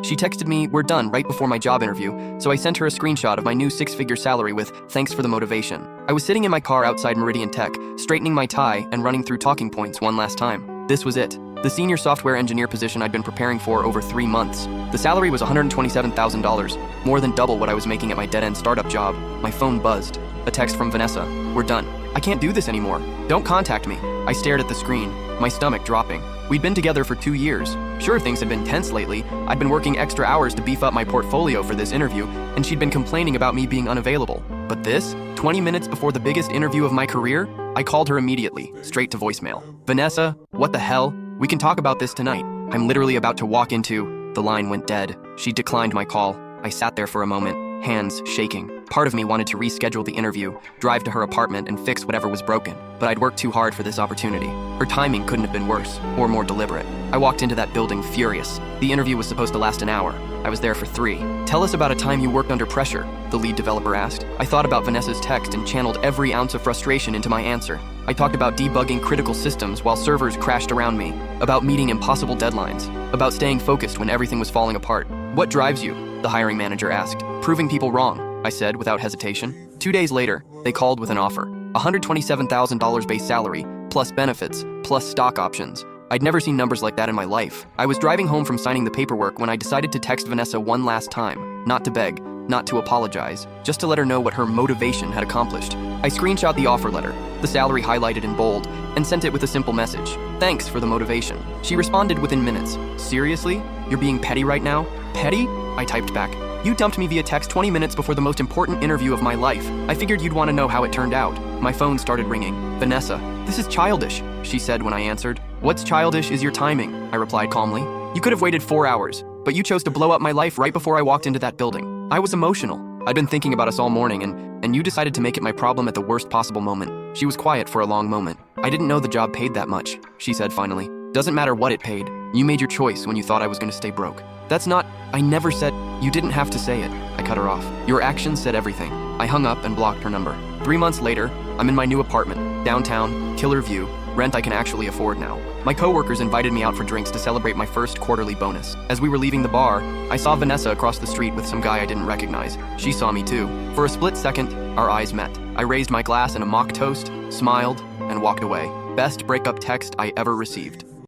She texted me, "We're done," right before my job interview, so I sent her a screenshot of my new 6-figure salary with, "Thanks for the motivation." I was sitting in my car outside Meridian Tech, straightening my tie and running through talking points one last time. This was it. The senior software engineer position I'd been preparing for over 3 months. The salary was $127,000, more than double what I was making at my dead-end startup job. My phone buzzed. A text from Vanessa. "We're done. I can't do this anymore. Don't contact me." I stared at the screen, my stomach dropping. We'd been together for 2 years. Sure, things had been tense lately. I'd been working extra hours to beef up my portfolio for this interview, and she'd been complaining about me being unavailable. But this, 20 minutes before the biggest interview of my career, I called her immediately, straight to voicemail. "Vanessa, what the hell? We can talk about this tonight. I'm literally about to walk into..." The line went dead. She declined my call. I sat there for a moment, hands shaking. Part of me wanted to reschedule the interview, drive to her apartment, and fix whatever was broken. But I'd worked too hard for this opportunity. Her timing couldn't have been worse, or more deliberate. I walked into that building furious. The interview was supposed to last an hour. I was there for 3. "Tell us about a time you worked under pressure," the lead developer asked. I thought about Vanessa's text and channeled every ounce of frustration into my answer. I talked about debugging critical systems while servers crashed around me, about meeting impossible deadlines, about staying focused when everything was falling apart. "What drives you?" the hiring manager asked. "Proving people wrong," I said without hesitation. 2 days later, they called with an offer. $127,000 base salary, plus benefits, plus stock options. I'd never seen numbers like that in my life. I was driving home from signing the paperwork when I decided to text Vanessa one last time, not to beg, not to apologize, just to let her know what her motivation had accomplished. I screenshot the offer letter, the salary highlighted in bold, and sent it with a simple message. "Thanks for the motivation." She responded within minutes. "Seriously? You're being petty right now?" "Petty?" I typed back. "You dumped me via text 20 minutes before the most important interview of my life. I figured you'd want to know how it turned out." My phone started ringing. "Vanessa, this is childish," she said when I answered. "What's childish is your timing," I replied calmly. "You could have waited 4 hours, but you chose to blow up my life right before I walked into that building. I was emotional. I'd been thinking about us all morning, and you decided to make it my problem at the worst possible moment." She was quiet for a long moment. "I didn't know the job paid that much," she said finally. "Doesn't matter what it paid. You made your choice when you thought I was going to stay broke." "That's not..." "I never said..." "You didn't have to say it," I cut her off. "Your actions said everything." I hung up and blocked her number. 3 months later, I'm in my new apartment, downtown, killer view, rent I can actually afford now. My coworkers invited me out for drinks to celebrate my first quarterly bonus. As we were leaving the bar, I saw Vanessa across the street with some guy I didn't recognize. She saw me too. For a split second, our eyes met. I raised my glass in a mock toast, smiled, and walked away. Best breakup text I ever received.